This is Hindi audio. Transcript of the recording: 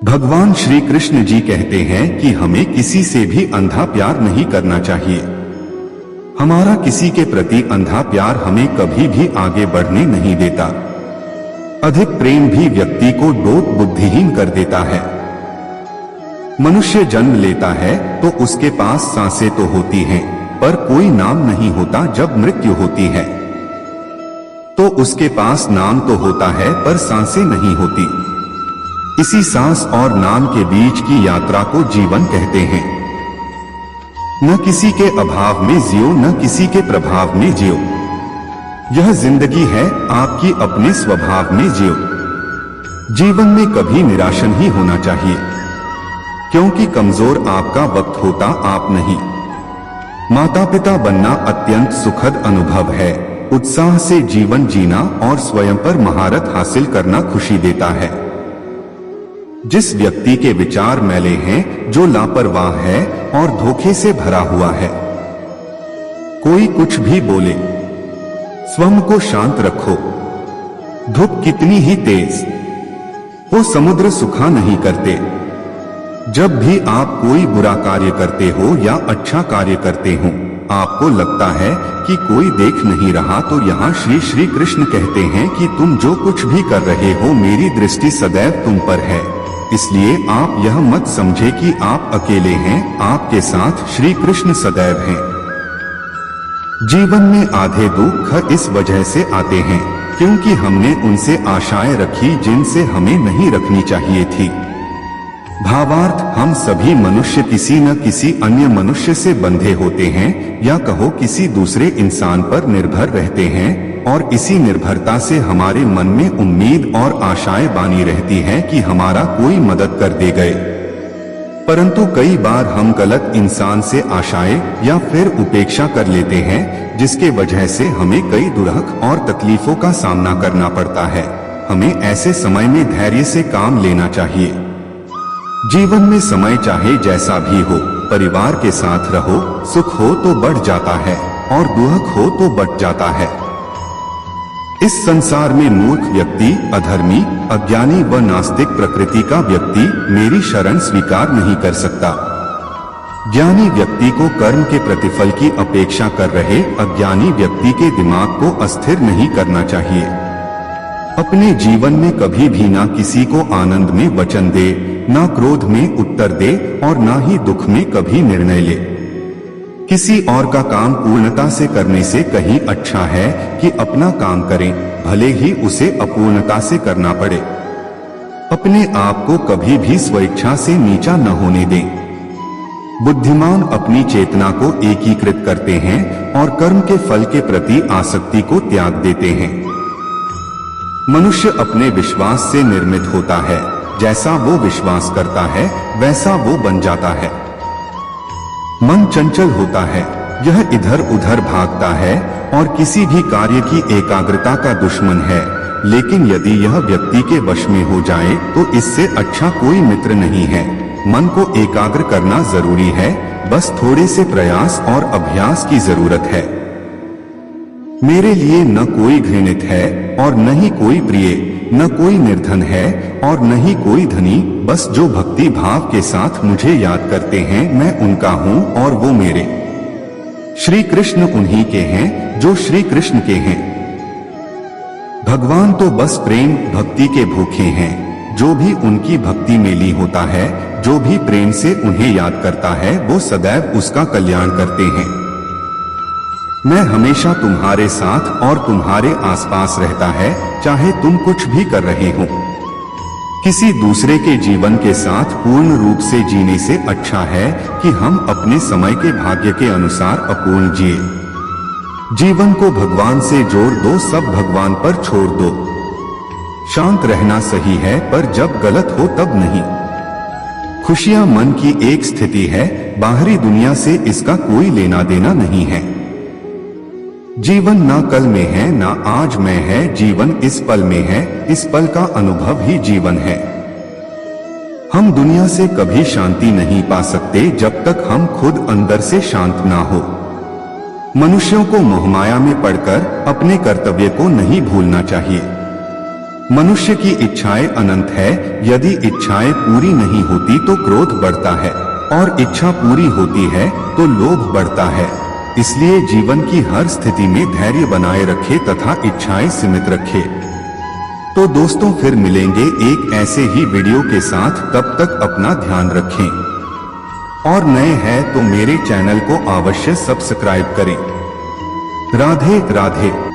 भगवान श्री कृष्ण जी कहते हैं कि हमें किसी से भी अंधा प्यार नहीं करना चाहिए। हमारा किसी के प्रति अंधा प्यार हमें कभी भी आगे बढ़ने नहीं देता। अधिक प्रेम भी व्यक्ति को डोट बुद्धिहीन कर देता है। मनुष्य जन्म लेता है तो उसके पास सांसें तो होती हैं, पर कोई नाम नहीं होता। जब मृत्यु होती है तो उसके पास नाम तो होता है पर सांसें नहीं होती। इसी सांस और नाम के बीच की यात्रा को जीवन कहते हैं। न किसी के अभाव में जियो, न किसी के प्रभाव में जियो। यह जिंदगी है, आपकी अपने स्वभाव में जियो। जीवन में कभी निराश नहीं होना चाहिए, क्योंकि कमजोर आपका वक्त होता, आप नहीं। माता पिता बनना अत्यंत सुखद अनुभव है। उत्साह से जीवन जीना और स्वयं पर महारत हासिल करना खुशी देता है। जिस व्यक्ति के विचार मैले हैं, जो लापरवाह है और धोखे से भरा हुआ है, कोई कुछ भी बोले, स्वयं को शांत रखो। धूप कितनी ही तेज हो, समुद्र सुखा नहीं करते। जब भी आप कोई बुरा कार्य करते हो या अच्छा कार्य करते हो, आपको लगता है कि कोई देख नहीं रहा, तो यहाँ श्री श्री कृष्ण कहते हैं कि तुम जो कुछ भी कर रहे हो, मेरी दृष्टि सदैव तुम पर है। इसलिए आप यह मत समझे कि आप अकेले हैं, आपके साथ श्री कृष्ण सदैव हैं। जीवन में आधे दुख इस वजह से आते हैं क्योंकि हमने उनसे आशाएं रखी जिनसे हमें नहीं रखनी चाहिए थी। भावार्थ, हम सभी मनुष्य किसी न किसी अन्य मनुष्य से बंधे होते हैं, या कहो किसी दूसरे इंसान पर निर्भर रहते हैं, और इसी निर्भरता से हमारे मन में उम्मीद और आशाएं बानी रहती हैं कि हमारा कोई मदद कर दे गए। परंतु कई बार हम गलत इंसान से आशाएं या फिर उपेक्षा कर लेते हैं, जिसके वजह से हमें कई दुर्लभ और तकलीफों का सामना करना पड़ता है। हमें ऐसे समय में धैर्य से काम लेना चाहिए। जीवन में समय चाहे जैसा भी हो, परिवार के साथ रहो। सुख हो तो बढ़ जाता है और दुख हो तो बढ़ जाता है। इस संसार में मूर्ख व्यक्ति, अधर्मी, अज्ञानी व नास्तिक प्रकृति का व्यक्ति मेरी शरण स्वीकार नहीं कर सकता। ज्ञानी व्यक्ति को कर्म के प्रतिफल की अपेक्षा कर रहे अज्ञानी व्यक्ति के दिमाग को अस्थिर नहीं करना चाहिए। अपने जीवन में कभी भी ना किसी को आनंद में वचन दे, ना क्रोध में उत्तर दे और ना ही दुख में कभी निर्णय ले। किसी और का काम पूर्णता से करने से कहीं अच्छा है कि अपना काम करें, भले ही उसे अपूर्णता से करना पड़े। अपने आप को कभी भी स्वेच्छा से नीचा न होने दें। बुद्धिमान अपनी चेतना को एकीकृत करते हैं और कर्म के फल के प्रति आसक्ति को त्याग देते हैं। मनुष्य अपने विश्वास से निर्मित होता है। जैसा वो विश्वास करता है वैसा वो बन जाता है। मन चंचल होता है, यह इधर उधर भागता है और किसी भी कार्य की एकाग्रता का दुश्मन है। लेकिन यदि यह व्यक्ति के वश में हो जाए तो इससे अच्छा कोई मित्र नहीं है। मन को एकाग्र करना जरूरी है, बस थोड़े से प्रयास और अभ्यास की जरूरत है। मेरे लिए न कोई घृणित है और न ही कोई प्रिय, न कोई निर्धन है और न ही कोई धनी। बस जो भक्ति भाव के साथ मुझे याद करते हैं, मैं उनका हूँ और वो मेरे। श्री कृष्ण उन्हीं के हैं जो श्री कृष्ण के हैं। भगवान तो बस प्रेम भक्ति के भूखे हैं। जो भी उनकी भक्ति में लीन होता है, जो भी प्रेम से उन्हें याद करता है, वो सदैव उसका कल्याण करते हैं। मैं हमेशा तुम्हारे साथ और तुम्हारे आसपास रहता है, चाहे तुम कुछ भी कर रहे हो। किसी दूसरे के जीवन के साथ पूर्ण रूप से जीने से अच्छा है कि हम अपने समय के भाग्य के अनुसार अपूर्ण जिए। जीवन को भगवान से जोड़ दो, सब भगवान पर छोड़ दो। शांत रहना सही है, पर जब गलत हो तब नहीं। खुशियां मन की एक स्थिति है, बाहरी दुनिया से इसका कोई लेना देना नहीं है। जीवन ना कल में है ना आज में है, जीवन इस पल में है। इस पल का अनुभव ही जीवन है। हम दुनिया से कभी शांति नहीं पा सकते जब तक हम खुद अंदर से शांत ना हो। मनुष्यों को मोहमाया में पड़कर अपने कर्तव्य को नहीं भूलना चाहिए। मनुष्य की इच्छाएं अनंत है। यदि इच्छाएं पूरी नहीं होती तो क्रोध बढ़ता है, और इच्छा पूरी होती है तो लोभ बढ़ता है। इसलिए जीवन की हर स्थिति में धैर्य बनाए रखे तथा इच्छाएं सीमित रखे। तो दोस्तों फिर मिलेंगे एक ऐसे ही वीडियो के साथ, तब तक अपना ध्यान रखें। और नए हैं तो मेरे चैनल को अवश्य सब्सक्राइब करें। राधे राधे।